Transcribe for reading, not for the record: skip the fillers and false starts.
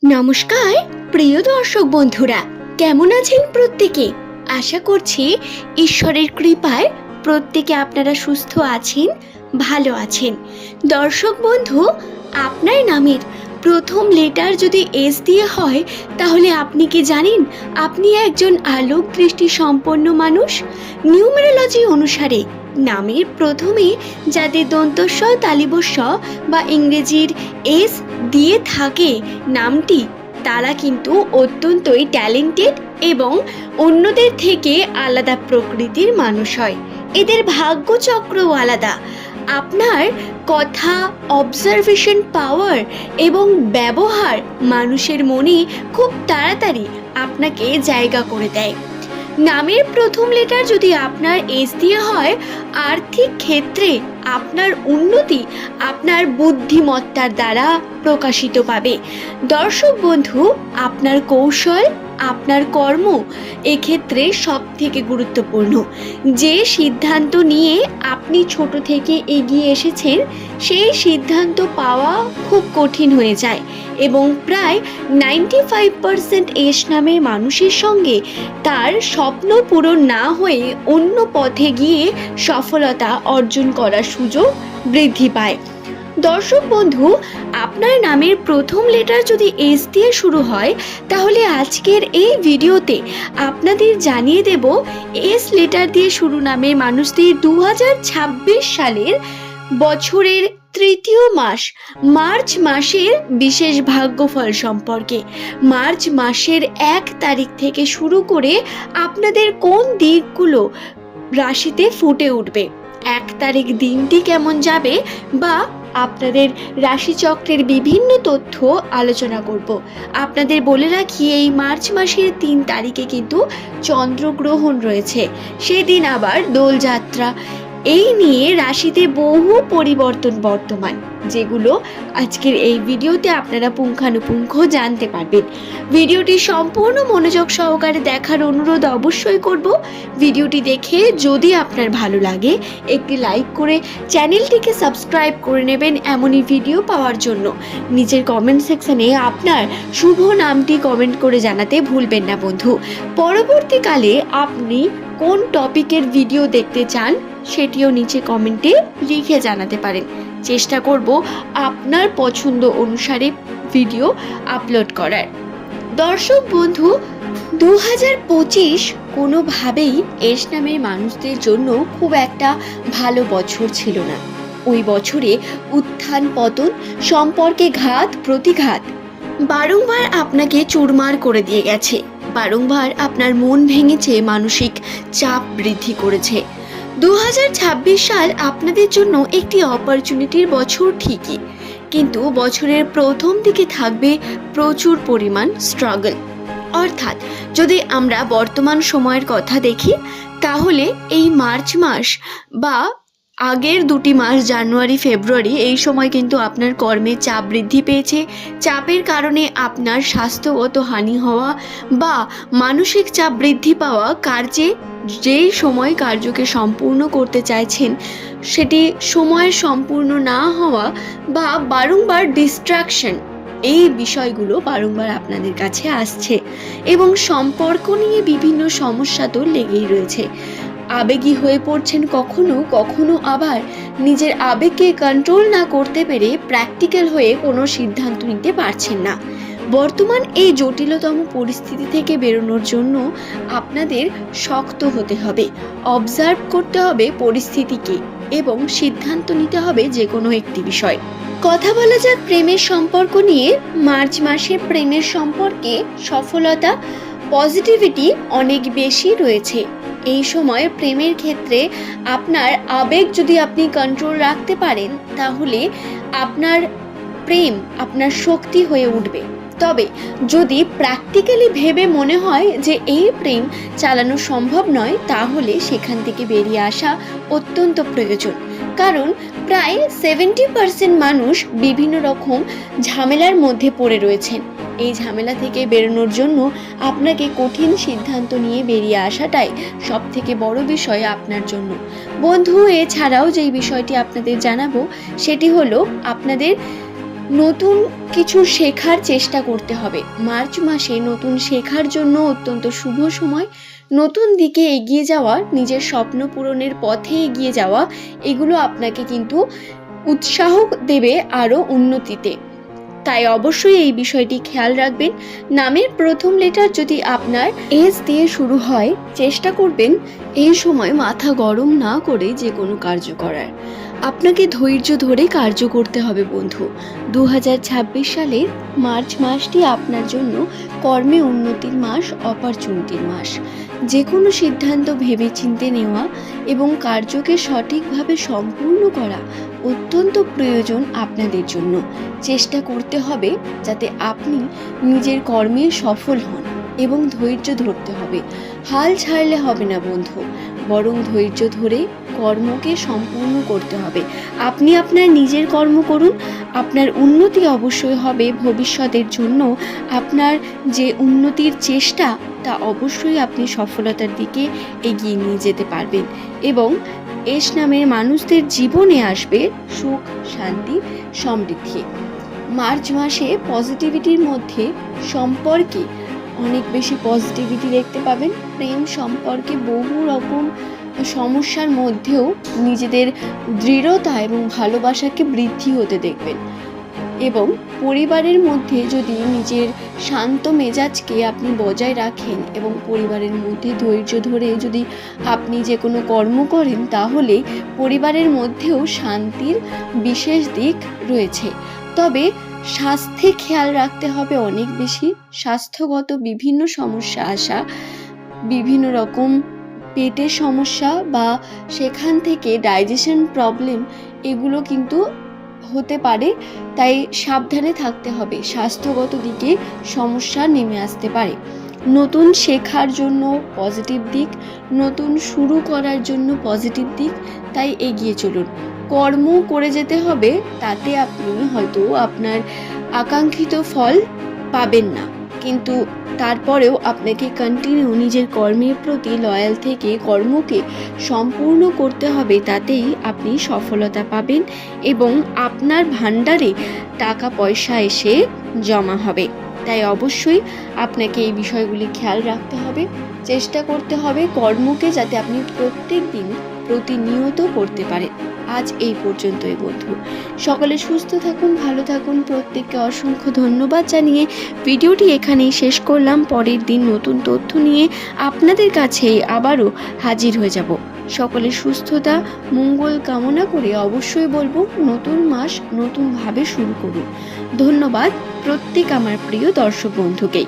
নমস্কার প্রিয় দর্শক বন্ধুরা, কেমন আছেন প্রত্যেকে? আশা করছি ঈশ্বরের কৃপায় প্রত্যেকে আপনারা সুস্থ আছেন, ভালো আছেন। দর্শক বন্ধু, আপনার নামের প্রথম লেটার যদি এস দিয়ে হয়, তাহলে আপনি কি জানেন আপনি একজন আলোক দৃষ্টি সম্পন্ন মানুষ? নিউমেরোলজি অনুসারে নামের প্রথমে যাদের দন্তস্ব তালিবস্য বা ইংরেজির এস দিয়ে থাকে নামটি, তারা কিন্তু অত্যন্তই ট্যালেন্টেড এবং অন্যদের থেকে আলাদা প্রকৃতির মানুষ হয়। এদের ভাগ্যচক্রও আলাদা। আপনার কথা, অবজারভেশন পাওয়ার এবং ব্যবহার মানুষের মনে খুব তাড়াতাড়ি আপনাকে জায়গা করে দেয়। নামের প্রথম লেটার যদি আপনার এস দিয়ে হয়, আর্থিক ক্ষেত্রে আপনার উন্নতি আপনার বুদ্ধিমত্তার দ্বারা প্রকাশিত পাবে। দর্শক বন্ধু, আপনার কৌশল, আপনার কর্ম এক্ষেত্রে সব থেকে গুরুত্বপূর্ণ। যে সিদ্ধান্ত নিয়ে আপনি ছোট থেকে এগিয়ে এসেছেন, সেই সিদ্ধান্ত পাওয়া খুব কঠিন হয়ে যায় এবং প্রায় 95% এস নামের মানুষের সঙ্গে তার স্বপ্ন পূরণ না হয়ে অন্য পথে গিয়ে সফলতা অর্জন করার সুযোগ বৃদ্ধি পায়। দর্শক বন্ধু, আপনার নামের প্রথম লেটার যদি এস দিয়ে শুরু হয়, তাহলে আজকের এই ভিডিওতে আপনাদের জানিয়ে দেব এস লেটার দিয়ে শুরু নামের মানুষদের 2026 সালের বছরের তৃতীয় মাস মার্চ মাসের বিশেষ ভাগ্যফল সম্পর্কে। মার্চ মাসের 1 তারিখ থেকে শুরু করে আপনাদের কোন দিকগুলো রাশিতে ফুটে উঠবে, 1 তারিখ দিনটি কেমন যাবে, বা আপনাদের রাশিচক্রের বিভিন্ন তথ্য আলোচনা করব। আপনাদের বলে রাখি, এই মার্চ মাসের 3 তারিখে কিন্তু চন্দ্রগ্রহণ রয়েছে, সেদিন আবার দোলযাত্রা। এই নিয়ে রাশিতে বহু পরিবর্তন বর্তমান, যেগুলো আজকের এই ভিডিওতে আপনারা পুঙ্খানুপুঙ্খ জানতে পারবেন। ভিডিওটি সম্পূর্ণ মনোযোগ সহকারে দেখার অনুরোধ অবশ্যই করব। ভিডিওটি দেখে যদি আপনার ভালো লাগে, একটি লাইক করে চ্যানেলটিকে সাবস্ক্রাইব করে নেবেন এমনই ভিডিও পাওয়ার জন্য। নিচের কমেন্ট সেকশনে আপনার শুভ নামটি কমেন্ট করে জানাতে ভুলবেন না বন্ধু। পরবর্তীকালে আপনি কোন টপিকের ভিডিও দেখতে চান, সেটিও নিচে কমেন্টে লিখে জানাতে পারেন। চেষ্টা করব আপনার পছন্দ অনুসারে ভিডিও আপলোড করার। দর্শক বন্ধু, 2025 কোনোভাবেই এস নামের মানুষদের জন্য খুব একটা ভালো বছর ছিল না। ওই বছরে উত্থান পতন, সম্পর্কে ঘাত প্রতিঘাত বারংবার আপনাকে চুরমার করে দিয়ে গেছে। বারংবার আপনার মন ভেঙেছে, মানসিক চাপ বৃদ্ধি করেছে। 2026 সাল আপনাদের জন্য একটি অপরচুনিটির বছর ঠিকই, কিন্তু বছরের প্রথম দিকে থাকবে প্রচুর পরিমাণ স্ট্রাগল। অর্থাৎ যদি আমরা বর্তমান সময়ের কথা দেখি, তাহলে এই মার্চ মাস বা আগের 2টি মাস জানুয়ারি ফেব্রুয়ারি, এই সময় কিন্তু আপনার কর্মে চাপ বৃদ্ধি পেয়েছে। চাপের কারণে আপনার স্বাস্থ্যগত হানি হওয়া বা মানসিক চাপ বৃদ্ধি পাওয়া, কার্যে যেই সময় কার্যকে সম্পূর্ণ করতে চাইছেন সেটি সময় সম্পূর্ণ না হওয়া বা বারংবার ডিস্ট্রাকশন, এই বিষয়গুলো বারংবার আপনাদের কাছে আসছে এবং সম্পর্ক নিয়ে বিভিন্ন সমস্যা তো লেগেই রয়েছে। আবেগী হয়ে পড়ছেন কখনো কখনো, আবার নিজের আবেগকে কন্ট্রোল না করতে পেরে প্র্যাকটিক্যাল হয়ে কোনো সিদ্ধান্ত নিতে পারছেন না। বর্তমান এই জটিলতম পরিস্থিতি থেকে বেরোনোর জন্য আপনাদের শক্ত হতে হবে, অবজার্ভ করতে হবে পরিস্থিতিকে এবং সিদ্ধান্ত নিতে হবে যে কোনো একটি বিষয়। কথা বলা যাক প্রেমের সম্পর্ক নিয়ে। মার্চ মাসে প্রেমের সম্পর্কে সফলতা, পজিটিভিটি অনেক বেশি রয়েছে। এই সময় প্রেমের ক্ষেত্রে আপনার আবেগ যদি আপনি কন্ট্রোল রাখতে পারেন, তাহলে আপনার প্রেম আপনার শক্তি হয়ে উঠবে। তবে যদি প্র্যাকটিক্যালি ভেবে মনে হয় যে এই প্রেম চালানো সম্ভব নয়, তাহলে সেখান থেকে বেরিয়ে আসা অত্যন্ত প্রয়োজন। কারণ প্রায় 70% মানুষ বিভিন্ন রকম ঝামেলার মধ্যে পড়ে রয়েছেন। এই ঝামেলা থেকে বেরোনোর জন্য আপনাকে কঠিন সিদ্ধান্ত নিয়ে বেরিয়ে আসাটাই সব থেকে বড় বিষয় আপনার জন্য বন্ধু। এছাড়াও যেই বিষয়টি আপনাদের জানাবো সেটি হলো আপনাদের নতুন কিছু শেখার চেষ্টা করতে হবে। মার্চ মাসে নতুন শেখার জন্য অত্যন্ত শুভ সময়। নতুন দিকে এগিয়ে যাওয়া, নিজের স্বপ্ন পূরণের পথে এগিয়ে যাওয়া, এগুলো আপনাকে কিন্তু উৎসাহ দেবে আরও উন্নতিতে। তাই অবশ্যই এই বিষয়টি খেয়াল রাখবেন। নামের প্রথম লেটার যদি আপনার এস দিয়ে শুরু হয়, চেষ্টা করবেন এই সময় মাথা গরম না করে যে কোনো কার্য করার। আপনাকে ধৈর্য ধরে কার্য করতে হবে বন্ধু। 2026 সালের মার্চ মাসটি আপনার জন্য কর্মে উন্নতির মাস, অপরচুনিটির মাস। যে কোনো সিদ্ধান্ত ভেবেচিন্তে নেওয়া এবং কার্যকে সঠিকভাবে সম্পূর্ণ করা অত্যন্ত প্রয়োজন আপনাদের জন্য। চেষ্টা করতে হবে যাতে আপনি নিজের কর্মে সফল হন এবং ধৈর্য ধরতে হবে। হাল ছাড়লে হবে না বন্ধু, বরং ধৈর্য ধরে কর্মকে সম্পূর্ণ করতে হবে। আপনি আপনার নিজের কর্ম করুন, আপনার উন্নতি অবশ্যই হবে। ভবিষ্যতের জন্য আপনার যে উন্নতির চেষ্টা, তা অবশ্যই আপনি সফলতার দিকে এগিয়ে নিয়ে যেতে পারবেন এবং এস নামের মানুষদের জীবনে আসবে সুখ, শান্তি, সমৃদ্ধি। মার্চ মাসে পজিটিভিটির মধ্যে সম্পর্কে অনেক বেশি পজিটিভিটি দেখতে পাবেন। প্রেম সম্পর্কে বহু রকম সমস্যার মধ্যেও নিজেদের দৃঢ়তা এবং ভালোবাসাকে বৃদ্ধি হতে দেখবেন এবং পরিবারের মধ্যে যদি নিজের শান্ত মেজাজকে আপনি বজায় রাখেন এবং পরিবারের মধ্যে ধৈর্য ধরে যদি আপনি যে কোনো কর্ম করেন, তাহলে পরিবারের মধ্যেও শান্তির বিশেষ দিক রয়েছে। তবে স্বাস্থ্যে খেয়াল রাখতে হবে অনেক বেশি। স্বাস্থ্যগত বিভিন্ন সমস্যা আসা, বিভিন্ন রকম পেটের সমস্যা বা সেখান থেকে ডাইজেশন প্রবলেম, এগুলো কিন্তু হতে পারে। তাই সাবধানে থাকতে হবে। স্বাস্থ্যগত দিকে সমস্যা নেমে আসতে পারে। নতুন শেখার জন্য পজিটিভ দিক, নতুন শুরু করার জন্য পজিটিভ দিক। তাই এগিয়ে চলুন, কর্ম করে যেতে হবে। তাতে আপনি হয়তো আপনার আকাঙ্ক্ষিত ফল পাবেন না, কিন্তু তারপরেও আপনাকে কন্টিনিউ নিজের কর্মের প্রতি লয়াল থেকে কর্মকে সম্পূর্ণ করতে হবে। তাতেই আপনি সফলতা পাবেন এবং আপনার ভাণ্ডারে টাকা পয়সা এসে জমা হবে। তাই অবশ্যই আপনাকে এই বিষয়গুলি খেয়াল রাখতে হবে। চেষ্টা করতে হবে কর্মকে যাতে আপনি প্রত্যেক দিন প্রতিনিয়ত করতে পারেন। আজ এই পর্যন্তই বন্ধু। সকলে সুস্থ থাকুন, ভালো থাকুন। প্রত্যেককে অসংখ্য ধন্যবাদ জানিয়ে ভিডিওটি এখানেই শেষ করলাম। পরের দিন নতুন তথ্য নিয়ে আপনাদের কাছে আবারও হাজির হয়ে যাব। সকলের সুস্থতা, মঙ্গল কামনা করে অবশ্যই বলবো, নতুন মাস নতুনভাবে শুরু করুন। ধন্যবাদ প্রত্যেক আমার প্রিয় দর্শক বন্ধুকেই।